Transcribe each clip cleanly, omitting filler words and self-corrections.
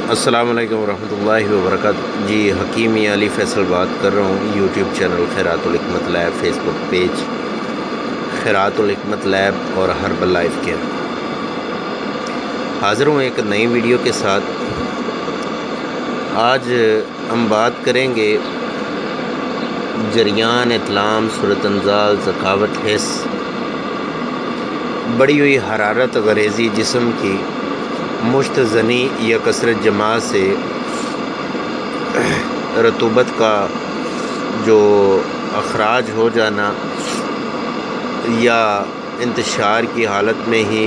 السلام علیکم ورحمۃ اللہ وبرکاتہ۔ جی حکیم علی فیصل بات کر رہا ہوں۔ یوٹیوب چینل خیرات الحکمت لیب، فیس بک پیج خیرات الحکمت لیب اور ہربل لائف کیئر۔ حاضر ہوں ایک نئی ویڈیو کے ساتھ۔ آج ہم بات کریں گے جریان، اطلام، صورت انزال، ذکاوت، حس، بڑھی ہوئی حرارت غریزی جسم کی مشت زنی یا کثرت جماعت سے رطوبت کا جو اخراج ہو جانا یا انتشار کی حالت میں ہی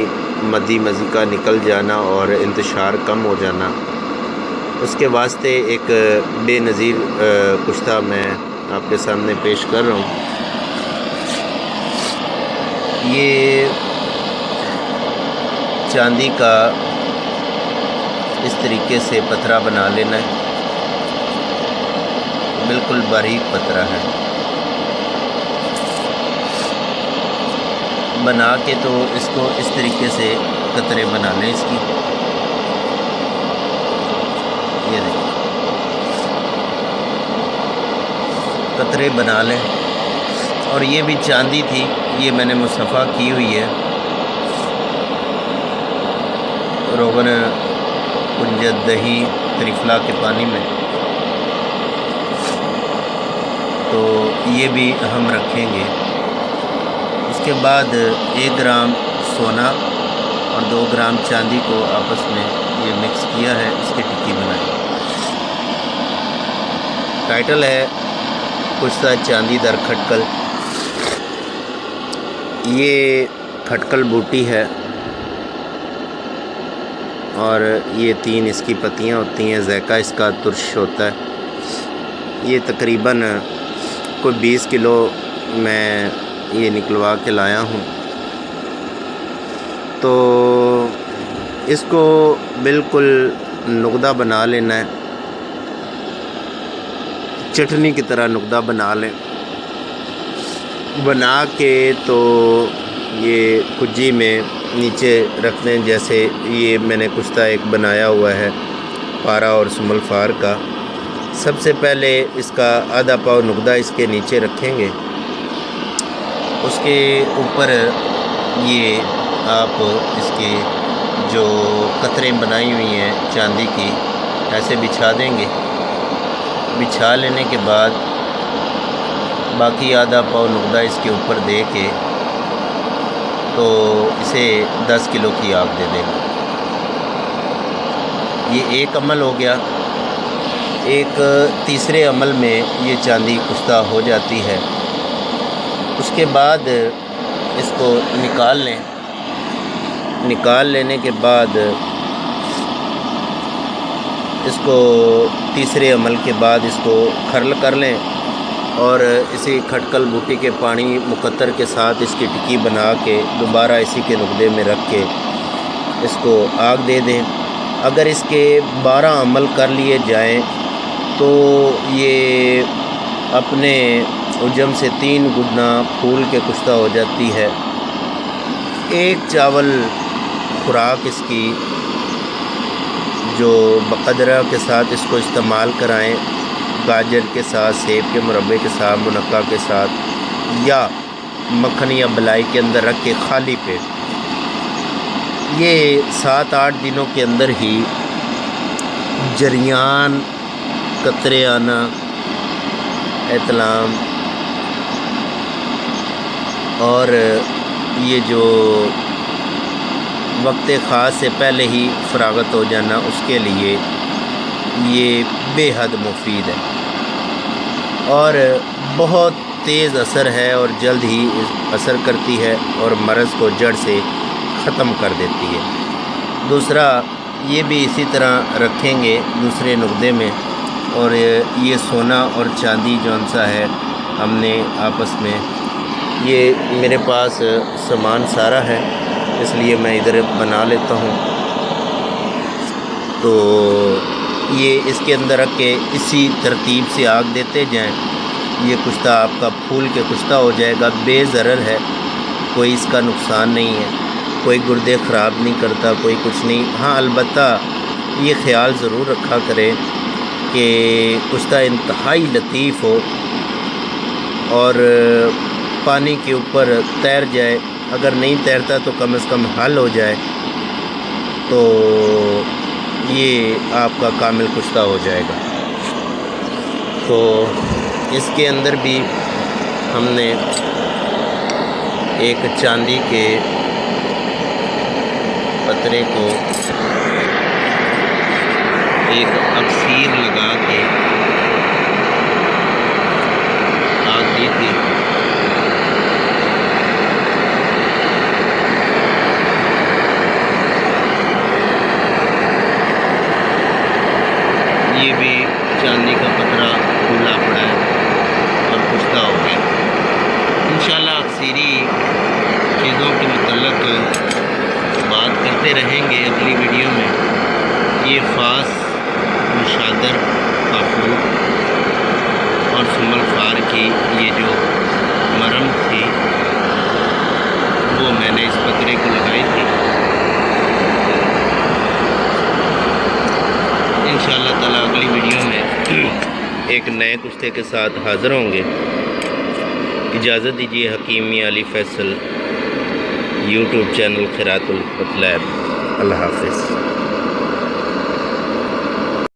مدی مزی کا نکل جانا اور انتشار کم ہو جانا، اس کے واسطے ایک بے نظیر کشتہ میں آپ کے سامنے پیش کر رہا ہوں۔ یہ چاندی کا اس طریقے سے پتھرا بنا لینا ہے، بالکل باریک پتھرا ہے۔ بنا کے تو اس کو اس طریقے سے قطرے بنا لیں اس کی، یہ دیکھیں قطرے بنا لیں۔ اور یہ بھی چاندی تھی، یہ میں نے مصفحہ کی ہوئی ہے، روغن کنجد، دہی، تریفلا کے پانی میں، تو یہ بھی ہم رکھیں گے۔ اس کے بعد 1 گرام سونا اور 2 گرام چاندی کو آپس میں یہ مکس کیا ہے، اس کی ٹکی بنائی۔ ٹائٹل ہے کشتہ چاندی در کھٹکل۔ یہ کھٹکل بوٹی ہے اور یہ 3 اس کی پتیاں ہوتی ہیں، ذائقہ اس کا ترش ہوتا ہے۔ یہ تقریباً کوئی 20 کلو میں یہ نکلوا کے لایا ہوں۔ تو اس کو بالکل نقدہ بنا لینا ہے، چٹنی کی طرح نقدہ بنا لیں۔ بنا کے تو یہ کجی میں نیچے رکھ دیں، جیسے یہ میں نے کشتہ ایک بنایا ہوا ہے پارا اور سمل فار کا۔ سب سے پہلے اس کا آدھا پاؤ نقدہ اس کے نیچے رکھیں گے، اس کے اوپر یہ آپ اس کے جو قطریں بنائی ہوئی ہیں چاندی کی ایسے بچھا دیں گے۔ بچھا لینے کے بعد باقی آدھا پاؤ نقدہ اس کے اوپر دے کے تو اسے 10 کلو کی آگ دے دیں گے۔ یہ ایک عمل ہو گیا۔ ایک تیسرے عمل میں یہ چاندی کشتہ ہو جاتی ہے۔ اس کے بعد اس کو نکال لیں۔ نکال لینے کے بعد اس کو تیسرے عمل کے بعد اس کو کھرل کر لیں اور اسی کھٹکل بوٹی کے پانی مقطر کے ساتھ اس کی ٹکی بنا کے دوبارہ اسی کے نقدے میں رکھ کے اس کو آگ دے دیں۔ اگر اس کے 12 عمل کر لیے جائیں تو یہ اپنے حجم سے 3 گنا پھول کے کشتہ ہو جاتی ہے۔ 1 چاول خوراک اس کی جو بقدرہ کے ساتھ اس کو استعمال کرائیں، گاجر کے ساتھ، سیب کے مربے کے ساتھ، منقع کے ساتھ، یا مکھن یا بلائی کے اندر رکھ کے خالی پیٹ یہ 7-8 دنوں کے اندر ہی جریان، قطرے آنا، اطلام اور یہ جو وقت خاص سے پہلے ہی فراغت ہو جانا، اس کے لیے یہ بے حد مفید ہے اور بہت تیز اثر ہے اور جلد ہی اثر کرتی ہے اور مرض کو جڑ سے ختم کر دیتی ہے۔ دوسرا یہ بھی اسی طرح رکھیں گے دوسرے نقدے میں۔ اور یہ سونا اور چاندی جو سا ہے ہم نے آپس میں، یہ میرے پاس سامان سارا ہے اس لیے میں ادھر بنا لیتا ہوں۔ تو یہ اس کے اندر رکھ کے اسی ترتیب سے آگ دیتے جائیں، یہ کشتہ آپ کا پھول کے کشتہ ہو جائے گا۔ بے ضرر ہے، کوئی اس کا نقصان نہیں ہے، کوئی گردے خراب نہیں کرتا، کوئی کچھ نہیں۔ ہاں البتہ یہ خیال ضرور رکھا کریں کہ کشتہ انتہائی لطیف ہو اور پانی کے اوپر تیر جائے، اگر نہیں تیرتا تو کم از کم حل ہو جائے، تو یہ آپ کا کامل کشتہ ہو جائے گا۔ تو اس کے اندر بھی ہم نے ایک چاندی کے پترے کو ایک اکسیر لگا کے آگ دی تھی۔ یہ بھی چاندی کا پترا کھلا پڑا ہے اور کشتہ ہو گیا۔ انشاءاللہ اکثیری چیزوں کے متعلق بات کرتے رہیں گے اگلی ویڈیو میں۔ یہ فاس مشادر کافور اور سمل فار کی یہ جو مرم تھی وہ میں نے اس پترے کو لگائی تھی۔ انشاءاللہ تعالیٰ اگلی ویڈیو میں ایک نئے کشتے کے ساتھ حاضر ہوں گے۔ اجازت دیجیے، حکیم میاں علی فیصل، یوٹیوب چینل خیرات المطلب۔ اللہ حافظ۔